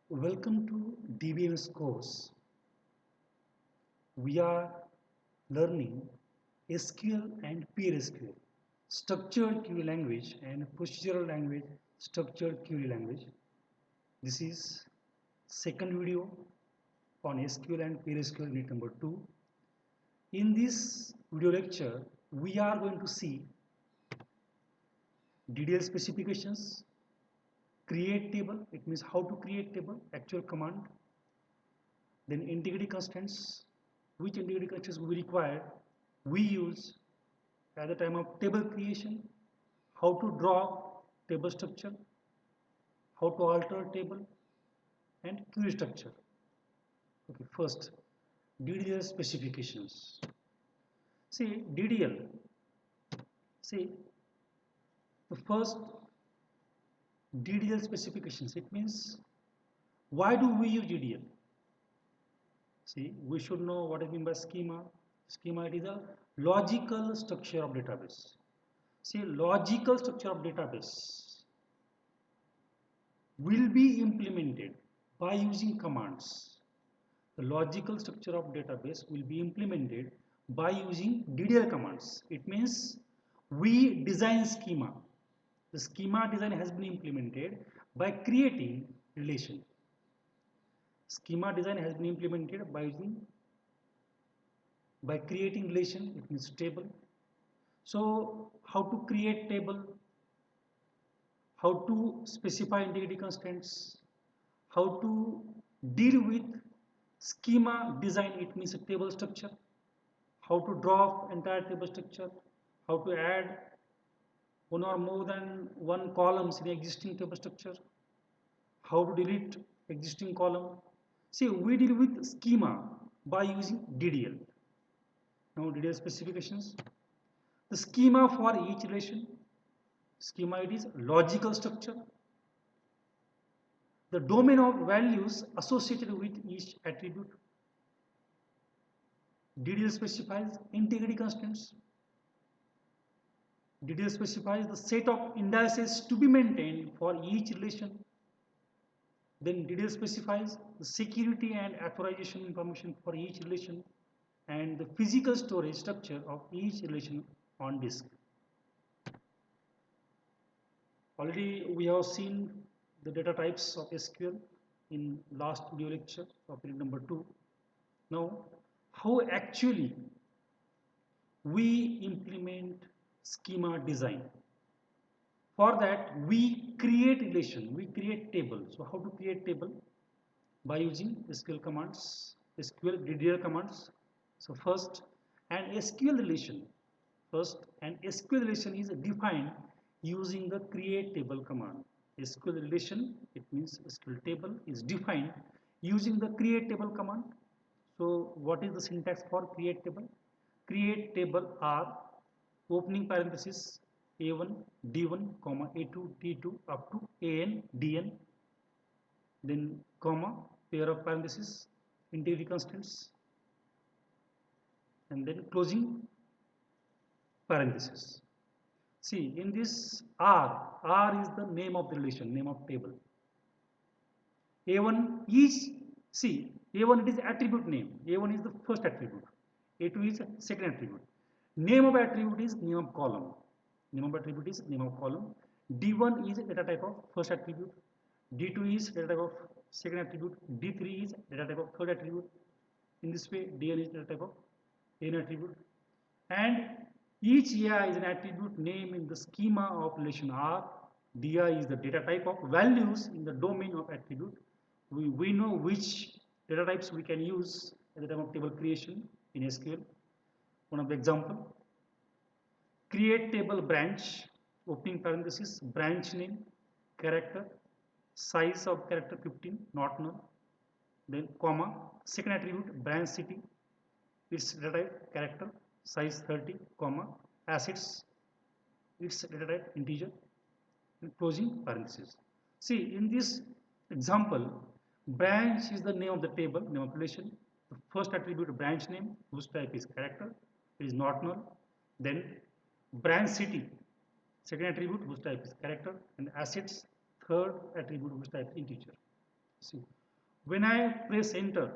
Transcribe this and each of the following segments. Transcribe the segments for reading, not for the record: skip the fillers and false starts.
Welcome to DBMS course. We are learning SQL and PLSQL, structured query language and procedural language, structured query language. This is second video on SQL and PLSQL unit number 2. In this video lecture, we are going to see DDL specifications, create table, it means how to create table, actual command, then integrity constants, which integrity constants we use at the time of table creation, how to draw table structure, how to alter table, and query structure. Okay, first DDL specifications. See DDL. See the first DDL specifications. It means why do we use DDL? See, we should know what I mean by schema. Schema, it is a logical structure of database. See, logical structure of database will be implemented by using commands. The logical structure of database will be implemented by using DDL commands. It means we design schema. The schema design has been implemented by creating relation. Schema design has been implemented by creating relation, it means table. So how to create table, how to specify integrity constants, how to deal with schema design, it means a table structure, how to draw entire table structure, how to add one or more than one columns in existing table structure, how to delete existing column. See, we deal with schema by using DDL. Now DDL specifications. The schema for each relation. Schema, it is logical structure. The domain of values associated with each attribute. DDL specifies integrity constants. DDL specifies the set of indices to be maintained for each relation. Then DDL specifies the security and authorization information for each relation and the physical storage structure of each relation on disk. Already we have seen the data types of SQL in last video lecture of unit number 2. Now, how actually we implement schema design? For that, we create relation, we create table. So how to create table? By using SQL commands, SQL DDL commands. So first, an SQL relation. First, an SQL relation is defined using the create table command. SQL relation, it means SQL table, is defined using the create table command. So what is the syntax for create table? Create table are opening parenthesis A1, D1, comma A2, T2 up to AN, DN, then comma, pair of parenthesis, integrity constants, and then closing parenthesis. See, in this R is the name of the relation, name of table. A1 is, see, A1 it is attribute name. A1 is the first attribute. A2 is second attribute. Name of attribute is name of column. Name of attribute is name of column. D1 is data type of first attribute. D2 is data type of second attribute. D3 is data type of third attribute. In this way, DN is data type of n attribute. And each AI is an attribute name in the schema of relation R. DI is the data type of values in the domain of attribute. We know which data types we can use at the time of table creation in SQL. One of the example, create table branch, opening parenthesis, branch name, character, size of character 15, not null, then comma, second attribute, branch city, its data type character, size 30, comma, assets, its data type integer, and closing parenthesis. See, in this example, branch is the name of the table, name of relation. The first attribute branch name, whose type is character, it is not null. Then branch city, second attribute whose type is character, and assets, third attribute whose type is integer. See, when I press enter,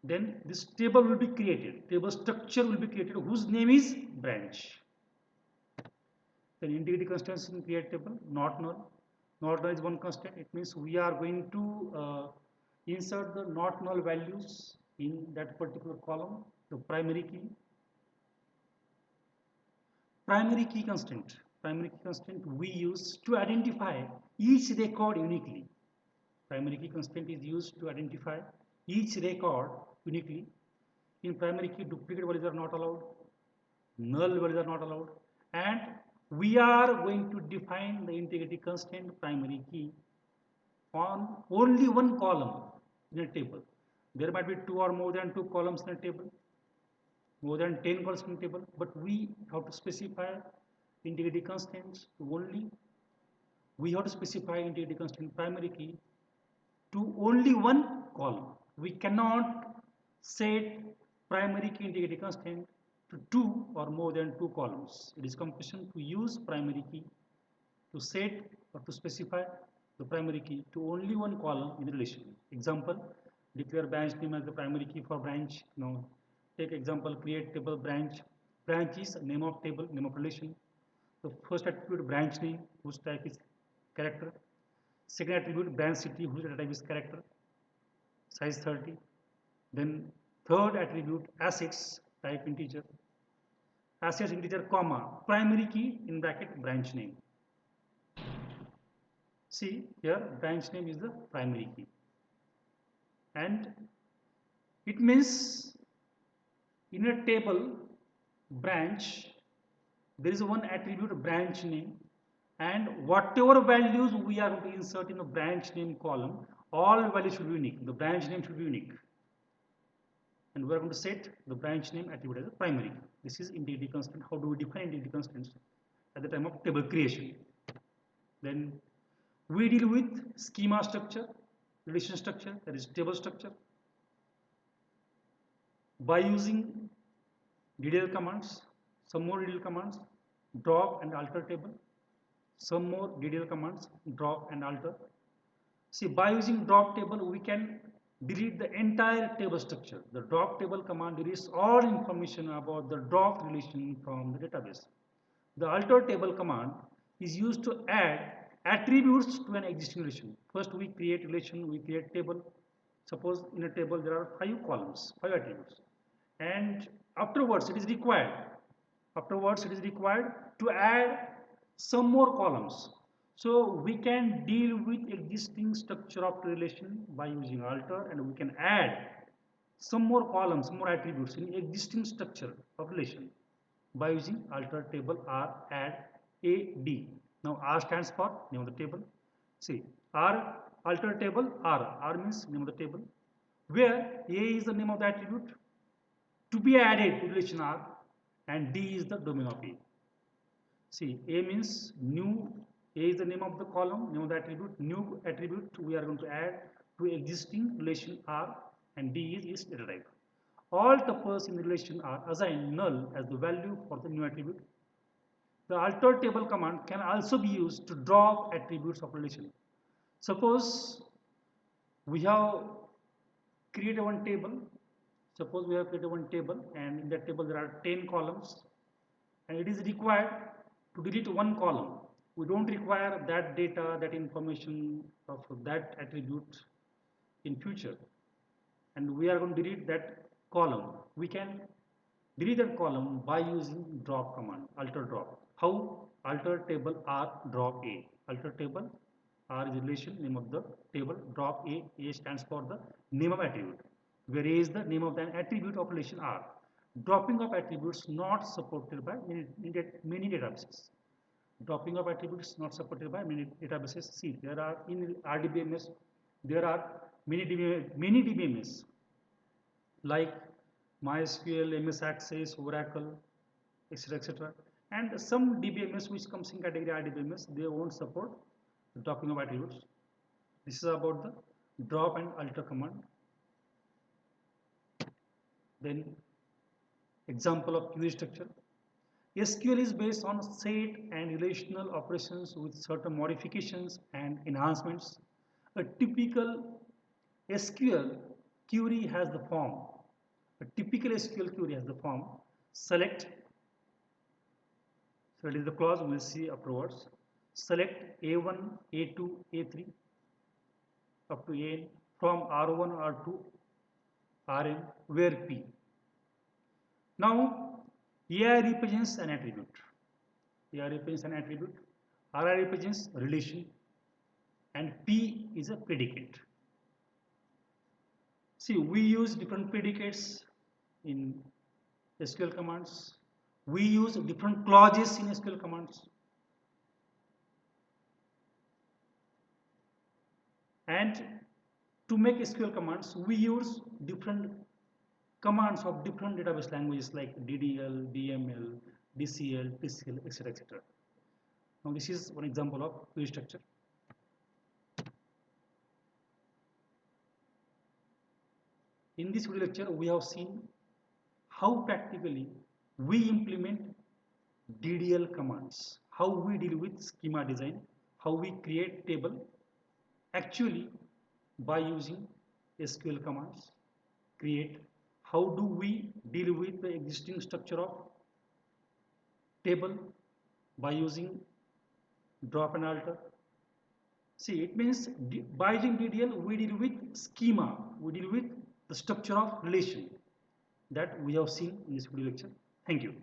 then this table will be created. Table structure will be created whose name is branch. Then integrity constants in create table, not null. Not null is one constant. It means we are going to insert the not null values in that particular column, the primary key. Primary key constant we use to identify each record uniquely. Primary key constant is used to identify each record uniquely. In primary key, duplicate values are not allowed, null values are not allowed, and we are going to define the integrity constant primary key on only one column in a table. There might be two or more than two columns in a table, more than 10 columns in a table, but we have to specify integrity constants to only, we have to specify integrity constant primary key to only one column. We cannot set primary key integrity constant to two or more than two columns. It is compulsion to use primary key to set or to specify the primary key to only one column in the relation. Example, declare branch name as the primary key for branch. Now take example, create table branch. Branch is name of table, name of relation. The first attribute branch name whose type is character. Second attribute branch city whose data type is character, size 30. Then third attribute assets type integer. Assets integer comma primary key in bracket branch name. See here branch name is the primary key, and it means in a table branch there is one attribute branch name, and whatever values we are going to insert in the branch name column, all values should be unique. The branch name should be unique, and we are going to set the branch name attribute as a primary key. This is integrity constant. How do we define integrity constants? At the time of table creation. Then we deal with schema structure, relation structure, that is table structure, by using DDL commands, some more DDL commands, drop and alter table, some more DDL commands, drop and alter. See, by using drop table, we can delete the entire table structure. The drop table command deletes all information about the drop relation from the database. The alter table command is used to add attributes to an existing relation. First we create relation, we create table. Suppose in a table there are 5 columns, 5 attributes, and afterwards it is required to add some more columns. So we can deal with existing structure of the relation by using alter, and we can add some more columns, some more attributes in existing structure of relation by using alter table or add AD. Now R stands for name of the table. See, R alter table R means name of the table, where A is the name of the attribute to be added to relation R, and D is the domain of A. See, A means new, A is the name of the column, name of the attribute, new attribute we are going to add to existing relation R, and D is data type. All tuples in the relation are assigned null as the value for the new attribute. The alter table command can also be used to drop attributes of relation. Suppose we have created one table. Suppose we have created one table, and in that table there are 10 columns, and it is required to delete one column. We don't require that data, that information of that attribute in future, and we are going to delete that column. We can delete that column by using drop command, alter drop. How? Alter table R drop A. Alter table R is the relation name of the table, drop A. A stands for the name of attribute, where A is the name of the attribute of relation R. Dropping of attributes not supported by many databases. Dropping of attributes not supported by many databases. See, there are in RDBMS, there are many DBMS like MySQL, MS Access, Oracle, etc. etc. And some DBMS which comes in category RDBMS, they won't support the dropping of attributes. This is about the drop and alter command. Then example of query structure. SQL is based on set and relational operations with certain modifications and enhancements. A typical SQL query has the form. A typical SQL query has the form. Select, so it is the clause we will see afterwards. Select A1, A2, A3 up to AN from R1, R2, Rn where P. Now AI represents an attribute. AI represents an attribute. Ri represents a relation, and P is a predicate. See, we use different predicates in SQL commands. We use different clauses in SQL commands. And to make SQL commands, we use different commands of different database languages like DDL, DML, DCL, TCL, etc. etc. Now this is one example of query structure. In this video lecture, we have seen how practically we implement DDL commands, how we deal with schema design, how we create table actually by using SQL commands, create, how do we deal with the existing structure of table by using drop and alter. See, it means by using DDL, we deal with schema, we deal with the structure of relation that we have seen in this video lecture. Thank you.